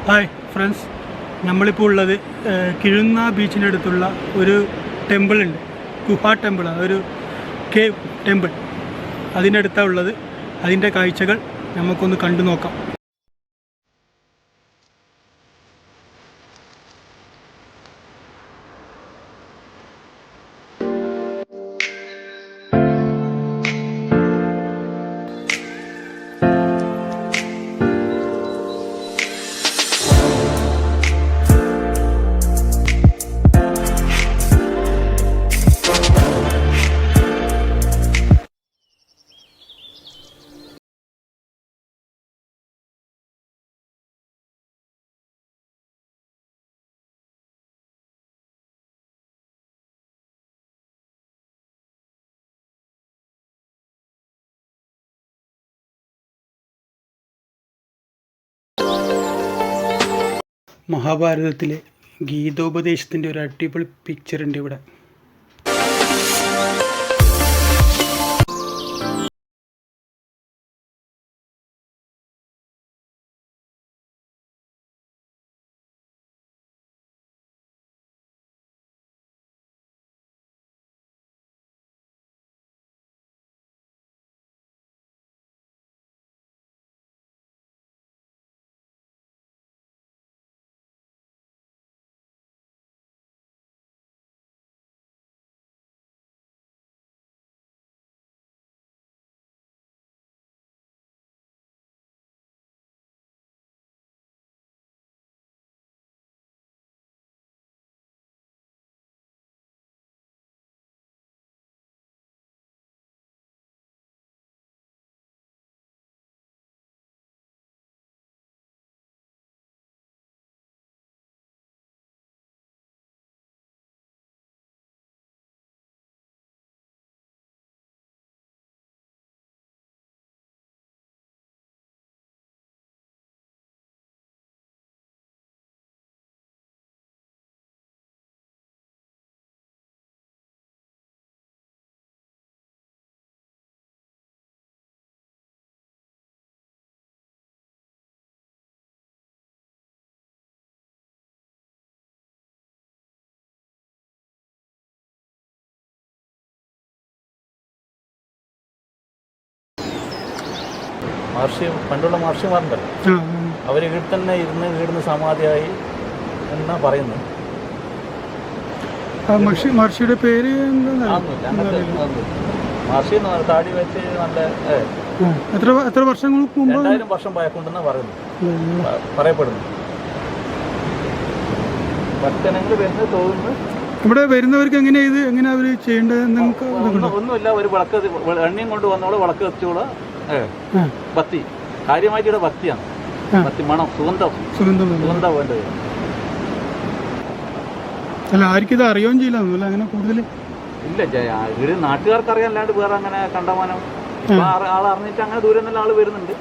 Hi friends, നമ്മളിപ്പോൾ ഉള്ളത് കിഴുന്ന ബീച്ചിനടുത്തുള്ള ഒരു ടെമ്പിൾ ഉണ്ട്. ഗുഹാ ടെമ്പിൾ, ഒരു കേവ് ടെമ്പിൾ. അതിനടുത്താണ് ഉള്ളത്. അതിൻ്റെ കാഴ്ചകൾ നമുക്കൊന്ന് കണ്ടു നോക്കാം. മഹാഭാരതത്തിലെ ഗീതോപദേശത്തിൻ്റെ ഒരു അടിപൊളി പിക്ചർ ഉണ്ട് ഇവിടെ. പണ്ടുള്ള മഹർഷിമാരുണ്ടല്ലോ, അവർ ഇവിടെ തന്നെ ഇരുന്ന് സമാധിയായി എന്നാ പറയുന്നത്. മഹർഷിയുടെ പേര് മഹർഷി താടി വെച്ച് നല്ല എത്ര വർഷങ്ങൾക്ക് മുമ്പ് 2000 വർഷം പഴക്കമുണ്ടെന്ന് പറയപ്പെടുന്നു. ഭക്തനങ്ങൾ വരുന്നത് തോന്നുന്നു. ഇവിടെ വരുന്നവർക്ക് എങ്ങനെയാ അവർ ചെയ്യേണ്ടത്? ഒന്നുമില്ല, ഒരു വിളക്ക് എണ്ണയും കൊണ്ട് വന്നോളൂ, വിളക്ക് വെച്ചോളൂ. ഭക്തി കാര്യമായിട്ട് ഭക്തിയാണ്. ഭക്തി, മണം, സുഗന്ധം വേണ്ടത്. അല്ല, ആർക്കും ഇത് അറിയുകയും ചെയ്യില്ല അങ്ങനെ കൂടുതൽ ഇല്ല. ഇവിടെ നാട്ടുകാർക്ക് അറിയാൻ, അല്ലാണ്ട് വേറെ അങ്ങനെ കണ്ടമാനം ഇപ്പൊ ആളറിഞ്ഞിട്ട് അങ്ങനെ ദൂരം നല്ല ആള് വരുന്നുണ്ട്.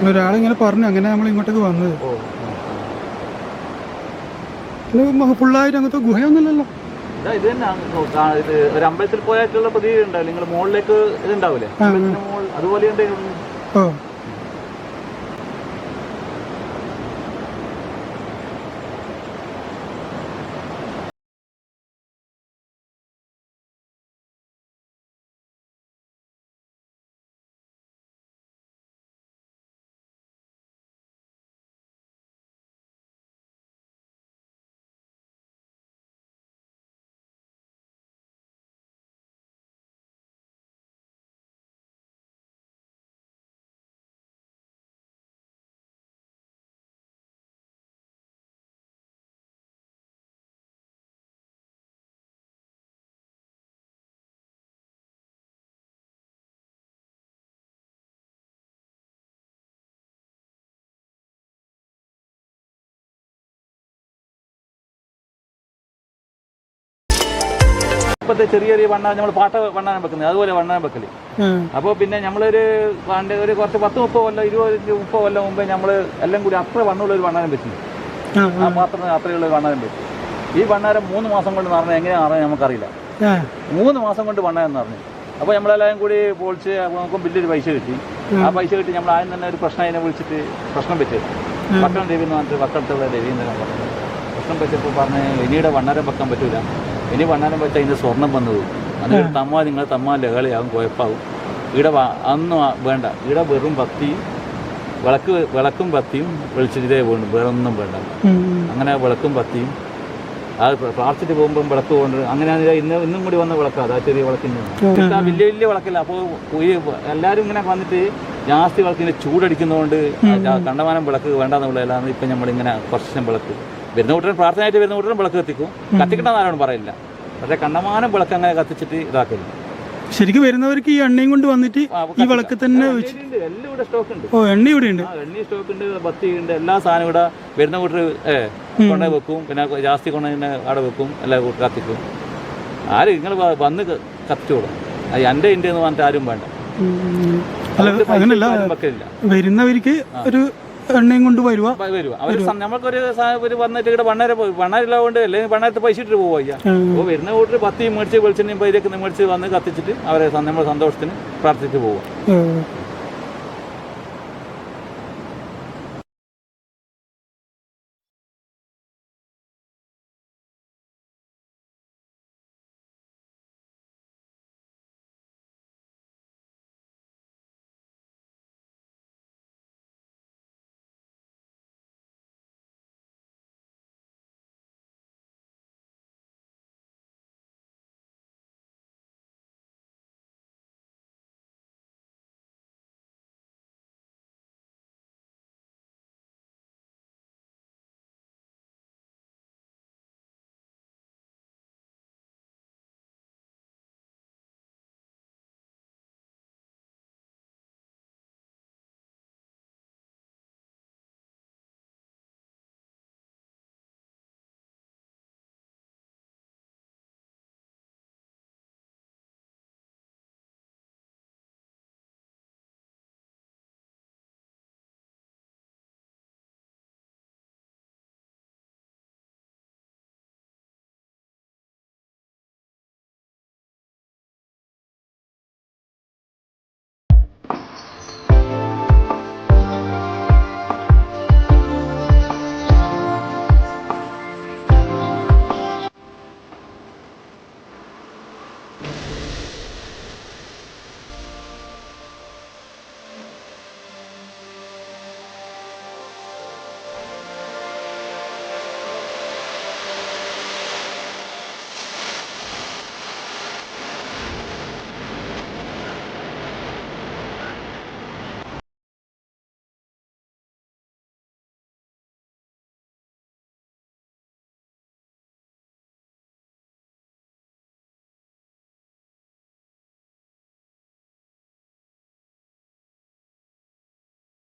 ഒരാളിങ്ങനെ പറഞ്ഞു, അങ്ങനെ നമ്മൾ ഇങ്ങോട്ടേക്ക് വന്നത്. ഫുള്ളായിട്ട് അങ്ങനത്തെ ഗുഹയൊന്നുമില്ലല്ലോ. ഇത് തന്നെ, ഇത് ഒരു അമ്പലത്തിൽ പോയായിട്ടുള്ള പ്രതീതി ഉണ്ടാവില്ല. നിങ്ങൾ മുകളിലേക്ക് ഇതുണ്ടാവില്ലേ, അതുപോലെ ഉണ്ട്. ഇപ്പോഴത്തെ ചെറിയ വണ്ണ നമ്മൾ പാട്ട വണ്ണാൻ വെക്കുന്നത്, അതുപോലെ വണ്ണാൻ വെക്കല്. അപ്പോൾ പിന്നെ നമ്മളൊരു കുറച്ച് 10-30 കൊല്ലം 20-30 കൊല്ലം മുമ്പേ നമ്മൾ എല്ലാം കൂടി അത്ര വണ്ണമുള്ള ഒരു വണ്ണാനം വെച്ചു. ആ പാത്രത്തിന് അത്രയുള്ള ഒരു വണ്ണാനം വെച്ചു. ഈ വണ്ണാരം 3 മാസം കൊണ്ട് നിറഞ്ഞാൽ എങ്ങനെയാണ് നിറഞ്ഞാൽ നമുക്കറിയില്ല. 3 മാസം കൊണ്ട് വണ്ണാരം നിറഞ്ഞു. അപ്പോൾ നമ്മളെല്ലാവരും കൂടി പൊളിച്ച് നമുക്ക് വലിയൊരു പൈസ കിട്ടി. ആ പൈസ കിട്ടി നമ്മൾ ആദ്യം തന്നെ ഒരു പ്രശ്നം അതിനെ വിളിച്ചിട്ട് പ്രശ്നം പറ്റിയത് വക്കം രവി എന്ന് പറഞ്ഞിട്ട് വക്കത്തുള്ള രവീന്ദ്രൻ പറഞ്ഞു. പ്രശ്നം പറ്റിയപ്പോൾ പറഞ്ഞ് ഇനിയുടെ വണ്ണാരം വെക്കാൻ പറ്റൂല, ഇനി വണ്ണാരം വെച്ചാൽ അതിൻ്റെ സ്വർണം വന്നു പോകും, അതൊരു തമ്മ നിങ്ങൾ തമ്മ ലഹളയാവും, കുഴപ്പമാവും. ഇവിടെ അതൊന്നും വേണ്ട, ഇവിടെ വെറും പത്തിയും വിളക്കും പത്തിയും വെളിച്ചിട്ടേ വേണം, വേറെ ഒന്നും വേണ്ട. അങ്ങനെ വിളക്കും പത്തിയും അത് പ്രാർത്ഥിച്ചിട്ട് പോകുമ്പം വിളക്ക് കൊണ്ട് അങ്ങനെയാണ് ഇന്നും കൂടി വന്ന വിളക്കാണ്. ആ ചെറിയ വിളക്കിന് വലിയ വലിയ വിളക്കില്ല. അപ്പോൾ എല്ലാവരും ഇങ്ങനെ വന്നിട്ട് ജാസ്തി വിളക്കിന് ചൂടടിക്കുന്നതുകൊണ്ട് കണ്ടമാനം വിളക്ക് വേണ്ടെന്നുള്ളതല്ലാന്ന് ഇപ്പം നമ്മളിങ്ങനെ കുറച്ച് വിളക്ക് വരുന്ന കൂട്ടരും പ്രാർത്ഥനയായിട്ട് വരുന്ന കൂട്ടരും വിളക്ക് കത്തിക്കും. കത്തിക്കണമെന്ന് ആരോടും പറയില്ല, പക്ഷേ കണ്ടമാനം വിളക്ക് അങ്ങനെ കത്തിച്ചിട്ട് ഇതാക്കില്ല. ശരിക്കും വരുന്നവർക്ക് ഈ എണ്ണയും കൊണ്ട് വന്നിട്ട് ഈ വിളക്ക് തന്നെ എല്ലാം ഇവിടെ സ്റ്റോക്ക് ഉണ്ട്. ഓ, എണ്ണ ഇവിടെ ഉണ്ട്, എണ്ണ സ്റ്റോക്ക് ഉണ്ട്, ബത്തി ഉണ്ട്, എല്ലാ സാധനവും ഇവിടെ വരുന്ന കൂട്ടർ കൊണ്ടു വെക്കും. പിന്നെ ജാസ്തി കൊണ്ട് തന്നെ അവിടെ വെക്കും, എല്ലാ കൂട്ടർ കത്തിക്കും. ആരും നിങ്ങൾ വന്ന് കത്തിച്ചു കൊടുക്കും. അത് എൻ്റെ ഇന്ത്യ എന്ന് പറഞ്ഞിട്ട് ആരും വേണ്ട. അങ്ങനല്ല, വരുന്നവർക്ക് ഒരു എണ്ണയും കൊണ്ട് വരുക. അവർ നമ്മൾക്കൊരു വന്നിട്ട് ഇവിടെ വണ്ണാരില്ലാണ്ട് അല്ലെങ്കിൽ വണ്ണാരത്ത് പൈസ ഇട്ടിട്ട് പോവുക. അപ്പോൾ വരുന്ന കൂട്ടർ പത്തിയും മേടിച്ച് വെളിച്ചെണ്ണയും പൈരൊക്കെ മേടിച്ച് വന്ന് കത്തിച്ചിട്ട് അവരെ നമ്മൾ സന്തോഷത്തിന് പ്രാർത്ഥിച്ച് പോവുക.